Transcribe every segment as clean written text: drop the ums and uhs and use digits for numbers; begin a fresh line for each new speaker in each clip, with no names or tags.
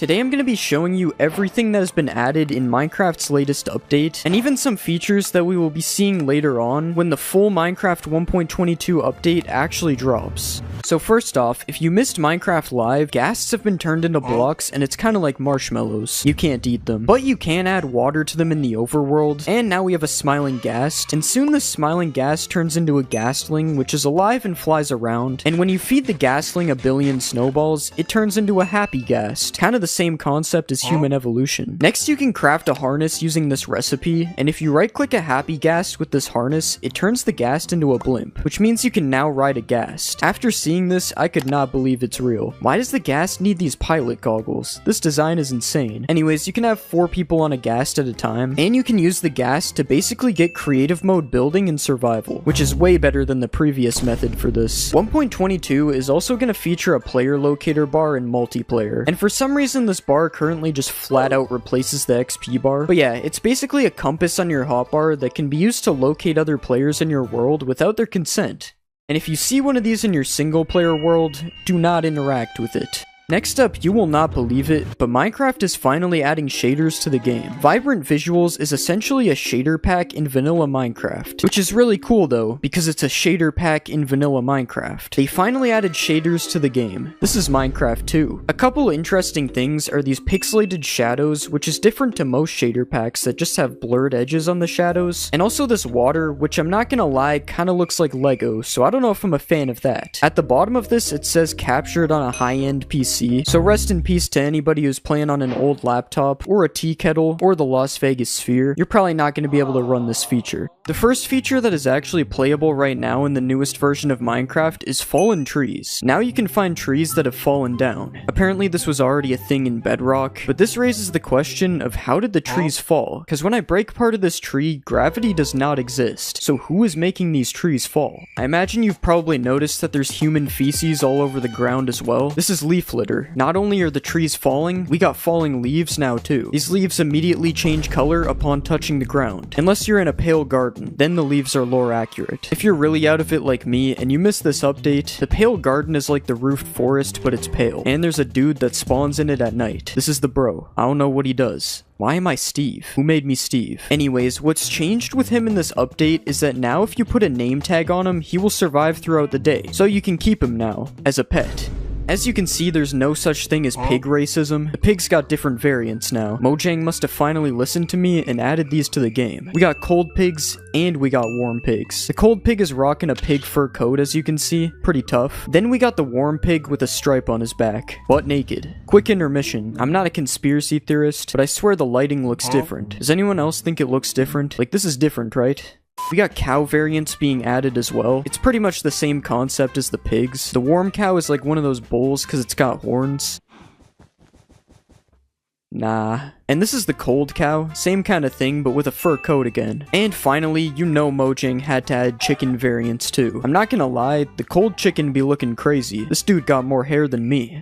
Today I'm going to be showing you everything that has been added in Minecraft's latest update, and even some features that we will be seeing later on when the full Minecraft 1.22 update actually drops. So first off, if you missed Minecraft Live, ghasts have been turned into blocks and it's kind of like marshmallows. You can't eat them, but you can add water to them in the overworld, and now we have a smiling ghast, and soon this smiling ghast turns into a ghastling, which is alive and flies around, and when you feed the ghastling a billion snowballs, it turns into a happy ghast, kind of the same concept as human evolution. Next, you can craft a harness using this recipe, and if you right-click a happy ghast with this harness, it turns the ghast into a blimp, which means you can now ride a ghast. After seeing this, I could not believe it's real. Why does the ghast need these pilot goggles? This design is insane. Anyways, you can have 4 people on a ghast at a time, and you can use the ghast to basically get creative mode building and survival, which is way better than the previous method for this. 1.22 is also going to feature a player locator bar in multiplayer, and for some reason this bar currently just flat out replaces the XP bar. But yeah, it's basically a compass on your hotbar that can be used to locate other players in your world without their consent. And if you see one of these in your single player world, do not interact with it. Next up, you will not believe it, but Minecraft is finally adding shaders to the game. Vibrant Visuals is essentially a shader pack in vanilla Minecraft, which is really cool though, because it's a shader pack in vanilla Minecraft. They finally added shaders to the game. This is Minecraft 2. A couple interesting things are these pixelated shadows, which is different to most shader packs that just have blurred edges on the shadows, and also this water, which I'm not gonna lie, kinda looks like Lego, so I don't know if I'm a fan of that. At the bottom of this, it says captured on a high-end PC. So rest in peace to anybody who's playing on an old laptop, or a tea kettle, or the Las Vegas Sphere. You're probably not going to be able to run this feature. The first feature that is actually playable right now in the newest version of Minecraft is fallen trees. Now you can find trees that have fallen down. Apparently this was already a thing in Bedrock, but this raises the question of how did the trees fall? Because when I break part of this tree, gravity does not exist. So who is making these trees fall? I imagine you've probably noticed that there's human feces all over the ground as well. This is leaf litter. Not only are the trees falling, we got falling leaves now too. These leaves immediately change color upon touching the ground. Unless you're in a pale garden, then the leaves are lore accurate. If you're really out of it like me and you missed this update, the pale garden is like the roofed forest, but it's pale. And there's a dude that spawns in it at night. This is the bro. I don't know what he does. Why am I Steve? Who made me Steve? Anyways, what's changed with him in this update is that now if you put a name tag on him, he will survive throughout the day. So you can keep him now, as a pet. As you can see, there's no such thing as pig racism. The pigs got different variants now. Mojang must have finally listened to me and added these to the game. We got cold pigs, and we got warm pigs. The cold pig is rocking a pig fur coat, as you can see. Pretty tough. Then we got the warm pig with a stripe on his back. Butt naked. Quick intermission. I'm not a conspiracy theorist, but I swear the lighting looks different. Does anyone else think it looks different? Like, this is different, right? We got cow variants being added as well. It's pretty much the same concept as the pigs. The warm cow is like one of those bulls because it's got horns. Nah. And this is the cold cow, same kind of thing, but with a fur coat again. And finally, you know Mojang had to add chicken variants too. I'm not gonna lie, the cold chicken be looking crazy. This dude got more hair than me.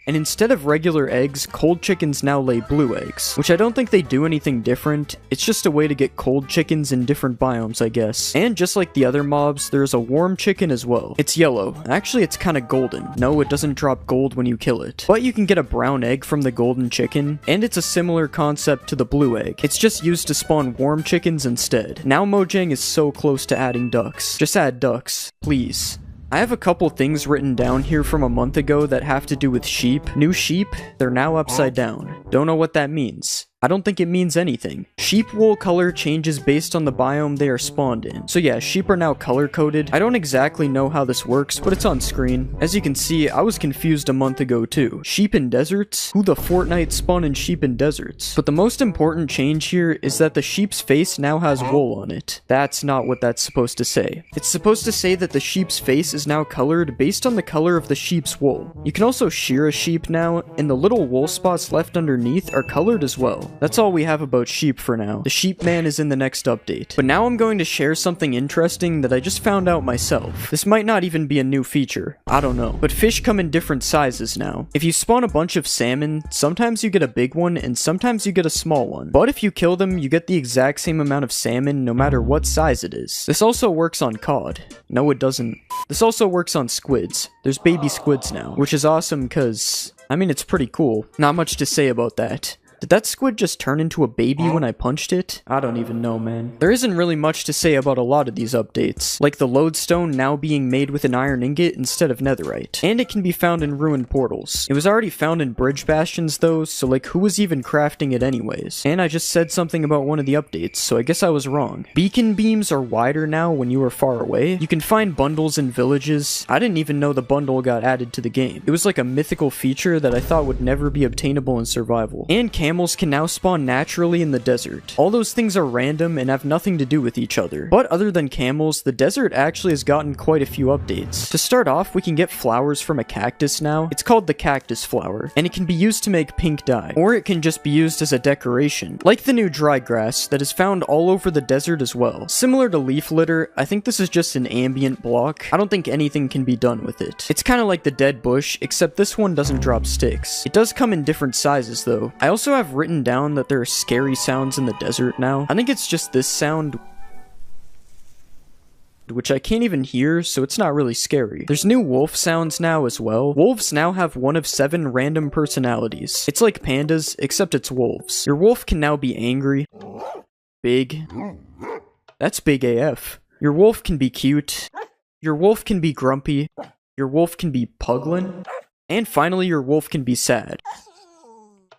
And instead of regular eggs, cold chickens now lay blue eggs, which I don't think they do anything different. It's just a way to get cold chickens in different biomes, I guess. And just like the other mobs, there's a warm chicken as well. It's yellow. Actually, it's kind of golden. No, it doesn't drop gold when you kill it. But you can get a brown egg from the golden chicken, and it's a similar concept to the blue egg. It's just used to spawn warm chickens instead. Now Mojang is so close to adding ducks. Just add ducks, please. I have a couple things written down here from a month ago that have to do with sheep. New sheep, they're now upside down. Don't know what that means. I don't think it means anything. Sheep wool color changes based on the biome they are spawned in. So yeah, sheep are now color-coded. I don't exactly know how this works, but it's on screen. As you can see, I was confused a month ago too. Sheep in deserts? Who the Fortnite spawn in sheep in deserts? But the most important change here is that the sheep's face now has wool on it. That's not what that's supposed to say. It's supposed to say that the sheep's face is now colored based on the color of the sheep's wool. You can also shear a sheep now, and the little wool spots left underneath are colored as well. That's all we have about sheep for now. The sheep man is in the next update. But now I'm going to share something interesting that I just found out myself. This might not even be a new feature. I don't know. But fish come in different sizes now. If you spawn a bunch of salmon, sometimes you get a big one and sometimes you get a small one. But if you kill them, you get the exact same amount of salmon no matter what size it is. This also works on cod. No, it doesn't. This also works on squids. There's baby squids now, which is awesome because I mean, it's pretty cool. Not much to say about that. Did that squid just turn into a baby when I punched it? I don't even know, man. There isn't really much to say about a lot of these updates, like the lodestone now being made with an iron ingot instead of netherite. And it can be found in ruined portals. It was already found in bridge bastions though, so like who was even crafting it anyways? And I just said something about one of the updates, so I guess I was wrong. Beacon beams are wider now when you are far away. You can find bundles in villages. I didn't even know the bundle got added to the game. It was like a mythical feature that I thought would never be obtainable in survival. And camels can now spawn naturally in the desert. All those things are random and have nothing to do with each other. But other than camels, the desert actually has gotten quite a few updates. To start off, we can get flowers from a cactus now. It's called the cactus flower, and it can be used to make pink dye, or it can just be used as a decoration, like the new dry grass that is found all over the desert as well. Similar to leaf litter, I think this is just an ambient block. I don't think anything can be done with it. It's kind of like the dead bush, except this one doesn't drop sticks. It does come in different sizes though. I also have written down that there are scary sounds in the desert now. I think it's just this sound, which I can't even hear, so it's not really scary. There's new wolf sounds now as well. Wolves now have 1 of 7 random personalities. It's like pandas, except it's wolves. Your wolf can now be angry, big. That's big AF. Your wolf can be cute. Your wolf can be grumpy. Your wolf can be puglin. And finally, your wolf can be sad.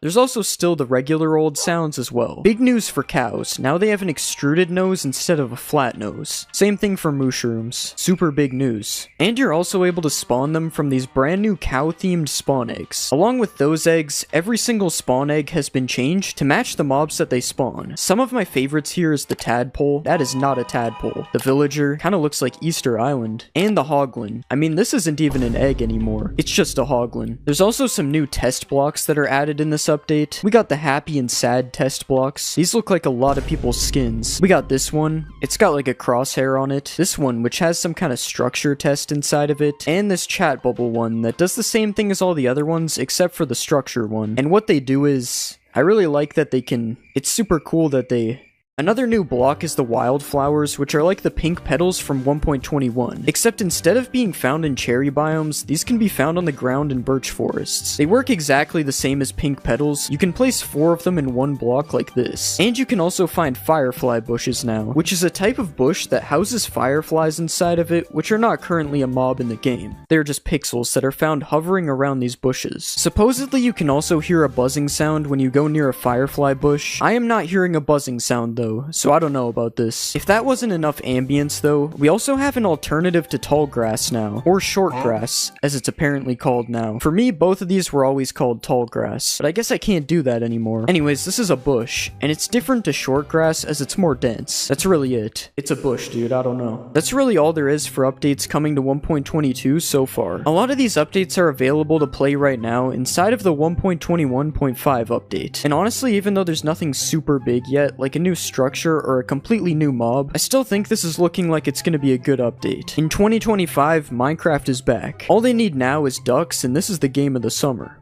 There's also still the regular old sounds as well. Big news for cows. Now they have an extruded nose instead of a flat nose. Same thing for mushrooms. Super big news. And you're also able to spawn them from these brand new cow-themed spawn eggs. Along with those eggs, every single spawn egg has been changed to match the mobs that they spawn. Some of my favorites here is the tadpole. That is not a tadpole. The villager kind of looks like Easter Island. And the hoglin. I mean, this isn't even an egg anymore. It's just a hoglin. There's also some new test blocks that are added in this update. We got the happy and sad test blocks. These look like a lot of people's skins. We got this one. It's got like a crosshair on it. This one, which has some kind of structure test inside of it. And this chat bubble one that does the same thing as all the other ones, except for the structure one. And what they do is, I really like that they can, it's super cool that they... Another new block is the wildflowers, which are like the pink petals from 1.21, except instead of being found in cherry biomes, these can be found on the ground in birch forests. They work exactly the same as pink petals. You can place 4 of them in one block like this. And you can also find firefly bushes now, which is a type of bush that houses fireflies inside of it, which are not currently a mob in the game. They're just pixels that are found hovering around these bushes. Supposedly you can also hear a buzzing sound when you go near a firefly bush. I am not hearing a buzzing sound though, so I don't know about this. If that wasn't enough ambience though, we also have an alternative to tall grass now, or short grass, as it's apparently called now. For me, both of these were always called tall grass, but I guess I can't do that anymore. Anyways, this is a bush, and it's different to short grass as it's more dense. That's really it. It's a bush, dude, I don't know. That's really all there is for updates coming to 1.22 so far. A lot of these updates are available to play right now inside of the 1.21.5 update. And honestly, even though there's nothing super big yet, like a new structure or a completely new mob, I still think this is looking like it's going to be a good update. In 2025, Minecraft is back. All they need now is ducks, and this is the game of the summer.